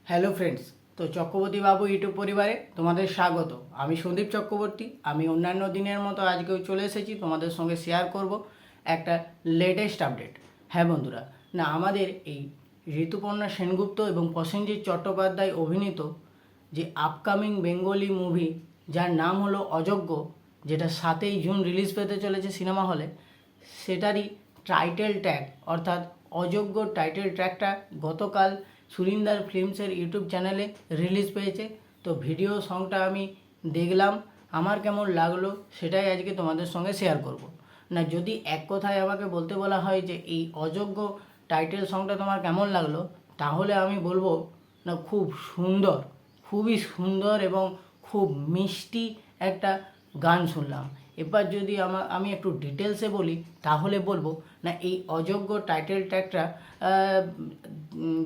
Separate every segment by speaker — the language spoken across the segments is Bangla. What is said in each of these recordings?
Speaker 1: হ্যালো ফ্রেন্ডস, তো চক্রবর্তী বাবু ইউটিউব পরিবারে তোমাদের স্বাগত। আমি সন্দীপ চক্রবর্তী। আমি অন্যান্য দিনের মতো আজকেও চলে এসেছি তোমাদের সঙ্গে শেয়ার করব একটা লেটেস্ট আপডেট। হ্যাঁ বন্ধুরা, না আমাদের এই ঋতুপর্ণা সেনগুপ্ত এবং প্রসেনজিৎ চট্টোপাধ্যায় অভিনীত যে আপকামিং বেঙ্গলি মুভি যার নাম হলো অযোগ্য, যেটা 7ই জুন রিলিজ পেতে চলেছে সিনেমা হলে, সেটারই টাইটেল ট্র্যাক অর্থাৎ অযোগ্য টাইটেল ট্র্যাকটা গতকাল সুরিন্দার ফিল্মসের ইউটিউব চ্যানেলে রিলিজ পেয়েছে। তো ভিডিও সংটা আমি দেখলাম, আমার কেমন লাগলো সেটাই আজকে তোমাদের সঙ্গে শেয়ার করব। না, যদি এক কথায় আমাকে বলতে বলা হয় যে এই অযোগ্য টাইটেল সংটা তোমার কেমন লাগলো, তাহলে আমি বলবো না খুব সুন্দর, খুবই সুন্দর এবং খুব মিষ্টি একটা গান শুনলাম। এবার যদি আমি একটু ডিটেলসে বলি তাহলে বলবো না এই অযোগ্য টাইটেল ট্র্যাকটা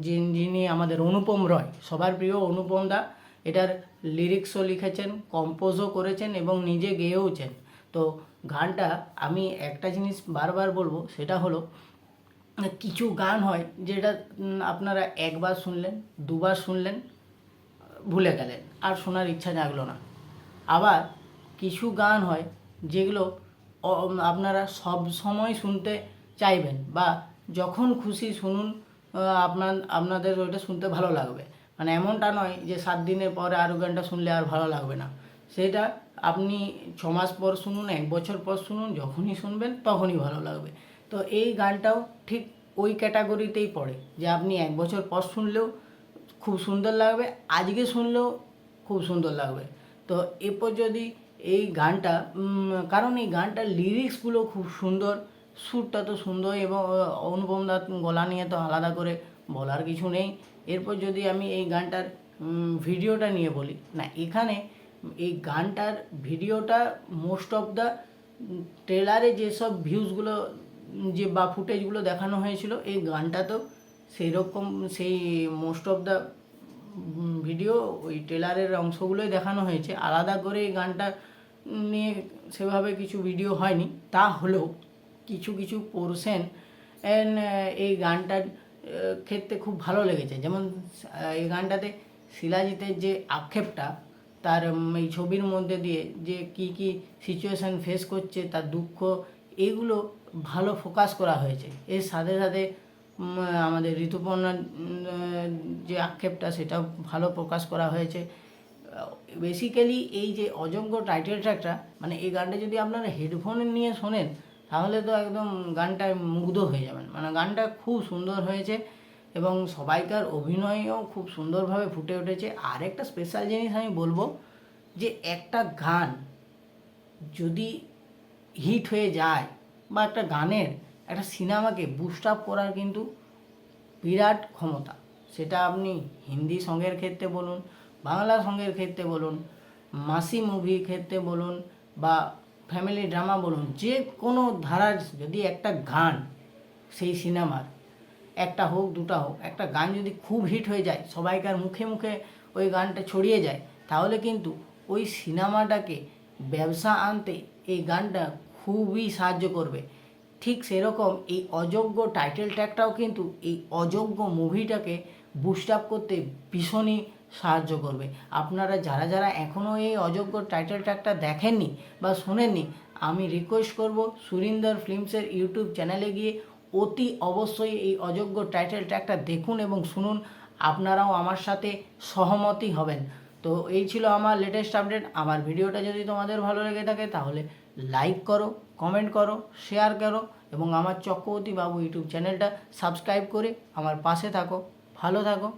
Speaker 1: যিনি আমাদের অনুপম রয়, সবার প্রিয় অনুপম দা, এটার লিরিক্সও লিখেছেন, কম্পোজও করেছেন এবং নিজে গেয়েওছেন। তো গানটা আমি একটা জিনিস বারবার বলবো, সেটা হলো কিছু গান হয় যেটা আপনারা একবার শুনলেন, দুবার শুনলেন, ভুলে গেলেন, আর শোনার ইচ্ছা জাগলো না। আবার কিছু গান হয় যেগুলো আপনারা সব সময় শুনতে চাইবেন, বা যখন খুশি শুনুন, আপনাদের ওইটা শুনতে ভালো লাগবে। মানে এমনটা নয় যে 7 দিনের পরে আরও গানটা শুনলে আর ভালো লাগবে না। সেটা আপনি 6 মাস পর শুনুন, 1 বছর পর শুনুন, যখনই শুনবেন তখনই ভালো লাগবে। তো এই গানটাও ঠিক ওই ক্যাটাগরিতেই পড়ে, যে আপনি 1 বছর পর শুনলেও খুব সুন্দর লাগবে, আজকে শুনলেও খুব সুন্দর লাগবে। তো এরপর যদি এই গানটা, কারণ এই গানটার লিরিক্সগুলো খুব সুন্দর, সুরটা তো সুন্দর, এবং অনুপম দার গলা নিয়ে তো আলাদা করে বলার কিছু নেই। এরপর যদি আমি এই গানটার ভিডিওটা নিয়ে বলি, না এখানে এই গানটার ভিডিওটা মোস্ট অফ দ্য ট্রেলারে যেসব ভিউজগুলো যে বা ফুটেজগুলো দেখানো হয়েছিল, এই গানটাতেও সেই রকম, সেই মোস্ট অফ দ্য ভিডিও ওই ট্রেলারের অংশগুলোই দেখানো হয়েছে। আলাদা করে এই গানটা নিয়ে সেভাবে কিছু ভিডিও হয়নি। তা হলেও কিছু কিছু পোরশন এই গানটার ক্ষেত্রে খুব ভালো লেগেছে। যেমন এই গানটাতে শিলাজিতের যে আক্ষেপটা, তার এই ছবির মধ্যে দিয়ে যে কি কি সিচুয়েশান ফেস করছে, তার দুঃখ, এগুলো ভালো ফোকাস করা হয়েছে। এর সাথে সাথে আমাদের ঋতুপর্ণার যে আক্ষেপটা, সেটাও ভালো প্রকাশ করা হয়েছে। বেসিক্যালি এই যে অযোগ্য টাইটেল ট্র্যাকটা, মানে এই গানটা যদি আপনারা হেডফোনে নিয়ে শোনেন তাহলে তো একদম গানটায় মুগ্ধ হয়ে যাবেন। মানে গানটা খুব সুন্দর হয়েছে এবং সবাইকার অভিনয়ও খুব সুন্দরভাবে ফুটে উঠেছে। আর একটা স্পেশাল জিনিস আমি বলবো, যে একটা গান যদি হিট হয়ে যায়, বা একটা গানের একটা সিনেমাকে বুস্ট আপ করার কিন্তু বিরাট ক্ষমতা। সেটা আপনি হিন্দি সঙ্গের ক্ষেত্রে বলুন, বাংলা সঙ্গের ক্ষেত্রে বলুন, মাসি মুভির ক্ষেত্রে বলুন, বা ফ্যামিলি ড্রামা বলুন, যে কোনো ধারার যদি একটা গান, সেই সিনেমার একটা হোক দুটা হোক, একটা গান যদি খুব হিট হয়ে যায়, সবাইকার মুখে মুখে ওই গানটা ছড়িয়ে যায়, তাহলে কিন্তু ওই সিনেমাটাকে ব্যবসা আনতে এই গানটা খুবই সাহায্য করবে। ঠিক সেরকম এই অযোগ্য টাইটেল ট্র্যাকটাও কিন্তু এই অযোগ্য মুভিটাকে বুস্ট আপ করতে ভীষণই সাহায্য করবে। আপনারা যারা যারা এখনও এই অযোগ্য টাইটেল ট্র্যাকটা দেখেননি বা শোনেননি, আমি রিকোয়েস্ট করব সুরিন্দর ফিল্মসের ইউটিউব চ্যানেলে গিয়ে অতি অবশ্যই এই অযোগ্য টাইটেল ট্র্যাকটা দেখুন এবং শুনুন। আপনারাও আমার সাথে সহমতই হবেন। তো এই ছিল আমার লেটেস্ট আপডেট। আমার ভিডিওটা যদি তোমাদের ভালো লেগে থাকে তাহলে লাইক করো, কমেন্ট করো, শেয়ার করো এবং আমার চক্রবর্তী বাবু ইউটিউব চ্যানেলটা সাবস্ক্রাইব করে আমার পাশে থাকো। ভালো থাকো।